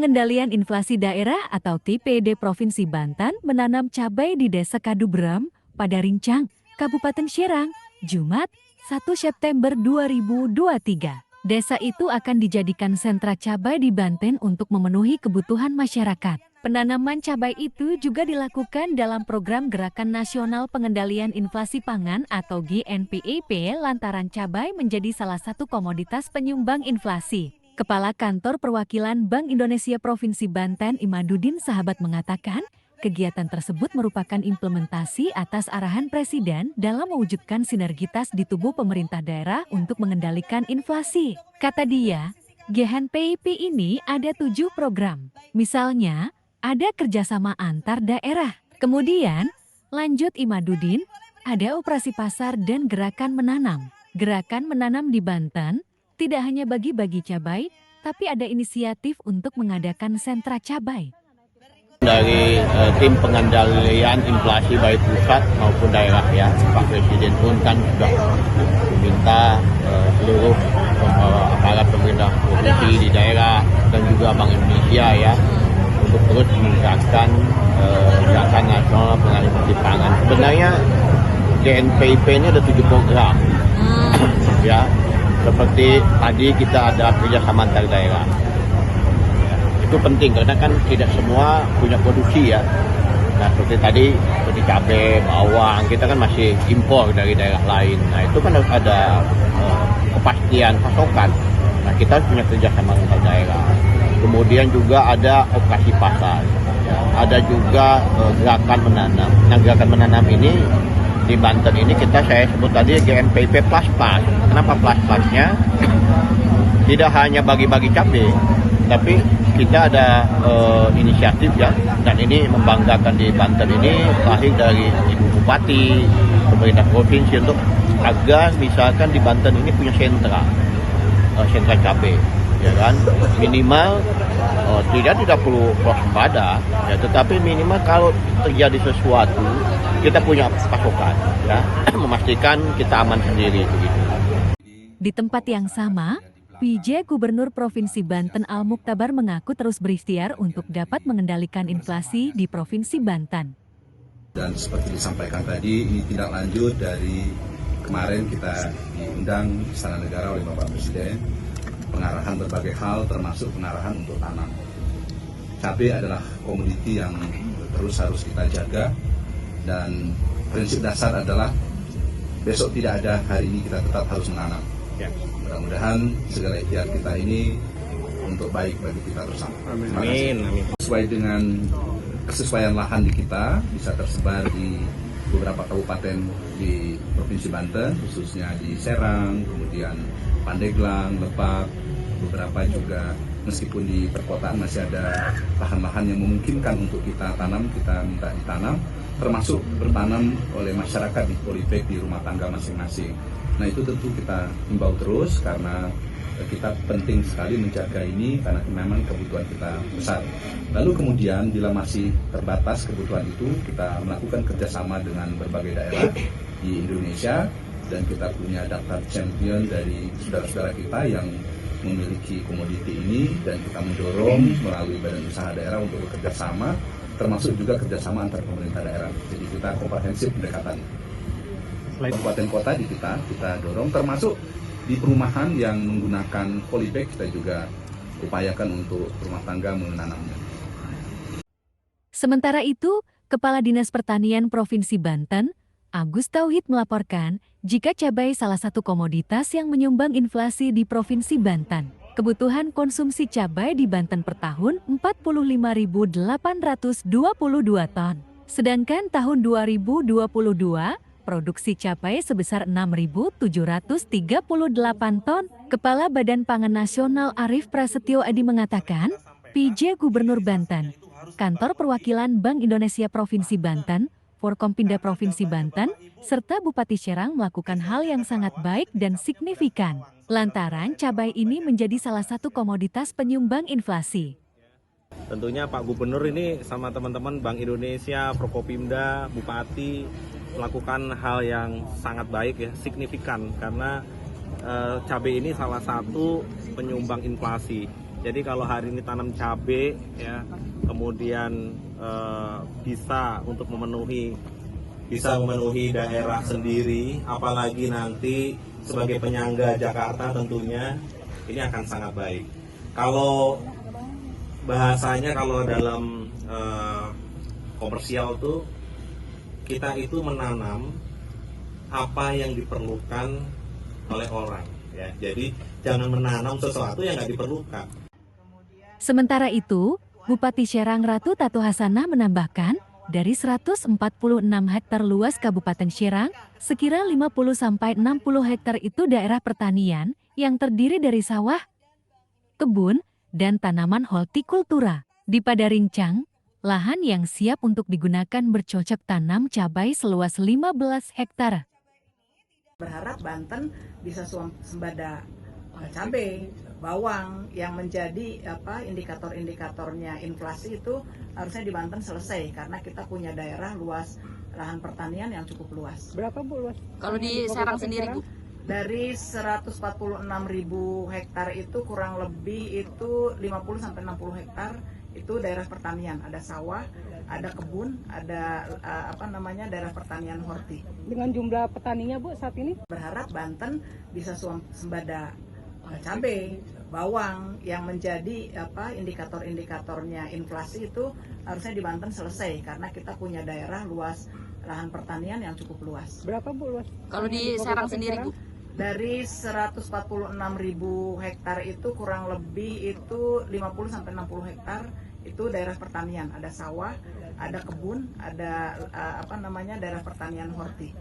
Pengendalian Inflasi Daerah atau TPD Provinsi Banten menanam cabai di Desa Kadubram, pada Rincang, Kabupaten Serang, Jumat, 1 September 2023. Desa itu akan dijadikan sentra cabai di Banten untuk memenuhi kebutuhan masyarakat. Penanaman cabai itu juga dilakukan dalam program Gerakan Nasional Pengendalian Inflasi Pangan atau GNPIP lantaran cabai menjadi salah satu komoditas penyumbang inflasi. Kepala Kantor Perwakilan Bank Indonesia Provinsi Banten Imaduddin Sahabat mengatakan, kegiatan tersebut merupakan implementasi atas arahan Presiden dalam mewujudkan sinergitas di tubuh pemerintah daerah untuk mengendalikan inflasi. Kata dia, GNPIP ini ada 7 program. Misalnya, ada kerjasama antar daerah. Kemudian, lanjut Imaduddin, ada operasi pasar dan gerakan menanam. Gerakan menanam di Banten tidak hanya bagi-bagi cabai, tapi ada inisiatif untuk mengadakan sentra cabai. Dari tim pengendalian inflasi baik pusat maupun daerah ya, Pak Presiden pun kan sudah meminta seluruh aparat pemerintah provinsi di daerah dan juga Bank Indonesia ya untuk terus meningkatkan gerakan nasional pengendalian inflasi pangan. Sebenarnya GNPIP ini ada 7 program ya. Seperti tadi kita ada kerjasama antar daerah. Itu penting karena kan tidak semua punya produksi ya. Nah seperti tadi, seperti cabai, bawang, kita kan masih impor dari daerah lain. Nah itu kan harus ada kepastian pasokan. Nah kita harus punya kerjasama antar daerah. Kemudian juga ada operasi pasar. Ya. Ada juga gerakan menanam. Nah gerakan menanam ini di Banten ini saya sebut tadi GNPIP Plus Plus. Kenapa Plus Plusnya? Tidak hanya bagi-bagi cabai, tapi kita ada inisiatif ya, dan ini membanggakan di Banten ini lahir dari Ibu Bupati, pemerintah provinsi untuk agar misalkan di Banten ini punya sentra cabai, ya kan, minimal tidak perlu waspada, ya, tetapi minimal kalau terjadi sesuatu kita punya pasokan, ya, memastikan kita aman sendiri begitu. Di tempat yang sama, PJ Gubernur Provinsi Banten Al-Muktabar mengaku terus berikhtiar untuk dapat mengendalikan inflasi di Provinsi Banten. Dan seperti disampaikan tadi, ini tindak lanjut dari kemarin kita diundang Istana Negara oleh Bapak Presiden, pengarahan berbagai hal termasuk pengarahan untuk tanam. Cabai adalah komoditi yang terus harus kita jaga dan prinsip dasar adalah besok tidak ada, hari ini kita tetap harus menanam. Ya. Mudah-mudahan segala ikhtiar kita ini untuk baik bagi kita bersama. Amin. Sesuai dengan kesesuaian lahan di kita bisa tersebar di beberapa kabupaten di Provinsi Banten, khususnya di Serang, kemudian Pandeglang, Lebak, beberapa juga meskipun di perkotaan masih ada lahan-lahan yang memungkinkan untuk kita tanam, kita minta ditanam, termasuk bertanam oleh masyarakat di polybag di rumah tangga masing-masing. Nah itu tentu kita himbau terus karena kita penting sekali menjaga ini karena memang kebutuhan kita besar. Lalu kemudian bila masih terbatas kebutuhan itu, kita melakukan kerjasama dengan berbagai daerah di Indonesia dan kita punya daftar champion dari saudara-saudara kita yang memiliki komoditi ini dan kita mendorong melalui badan usaha daerah untuk bekerja sama, termasuk juga kerjasama antar pemerintah daerah. Jadi kita komprehensif pendekatan. Kabupaten kota di kita dorong, termasuk di perumahan yang menggunakan polybag kita juga upayakan untuk rumah tangga menanamnya. Sementara itu, Kepala Dinas Pertanian Provinsi Banten, Agus Tauhid melaporkan jika cabai salah satu komoditas yang menyumbang inflasi di Provinsi Banten. Kebutuhan konsumsi cabai di Banten per tahun 45.822 ton. Sedangkan tahun 2022, produksi cabai sebesar 6.738 ton. Kepala Badan Pangan Nasional Arief Prasetyo Adi mengatakan, PJ Gubernur Banten, Kantor Perwakilan Bank Indonesia Provinsi Banten, Forkompinda Provinsi Banten, serta Bupati Serang melakukan hal yang sangat baik dan signifikan. Lantaran cabai ini menjadi salah satu komoditas penyumbang inflasi. Tentunya Pak Gubernur ini sama teman-teman Bank Indonesia, Forkopimda, Bupati melakukan hal yang sangat baik ya, signifikan karena cabai ini salah satu penyumbang inflasi. Jadi kalau hari ini tanam cabai ya, kemudian bisa memenuhi daerah sendiri, apalagi nanti sebagai penyangga Jakarta tentunya ini akan sangat baik. Kalau bahasanya kalau dalam komersial tuh kita itu menanam apa yang diperlukan oleh orang ya. Jadi jangan menanam sesuatu yang nggak diperlukan. Sementara itu, Bupati Serang Ratu Tatu Hasanah menambahkan, dari 146 hektar luas Kabupaten Serang, sekira 50-60 hektar itu daerah pertanian yang terdiri dari sawah, kebun, dan tanaman hortikultura. Di Padarincang, lahan yang siap untuk digunakan bercocok tanam cabai seluas 15 hektar. Berharap Banten bisa swasembada cabai, bawang yang menjadi indikator-indikatornya inflasi itu harusnya di Banten selesai karena kita punya daerah luas lahan pertanian yang cukup luas. Berapa Bu luas? Kalau di Serang sendiri Bu? Dari 146.000 hektar itu kurang lebih itu 50-60 hektar itu daerah pertanian, ada sawah, ada kebun, ada daerah pertanian horti. Dengan jumlah petaninya Bu saat ini? Berharap Banten bisa swasembada cabai, bawang yang menjadi indikator-indikatornya inflasi itu harusnya di Banten selesai karena kita punya daerah luas lahan pertanian yang cukup luas. Berapa Bu luas? Kalau di Serang sendiri Bu? Dari 146.000 hektar itu kurang lebih itu 50-60 hektar itu daerah pertanian, ada sawah, ada kebun, ada daerah pertanian horti.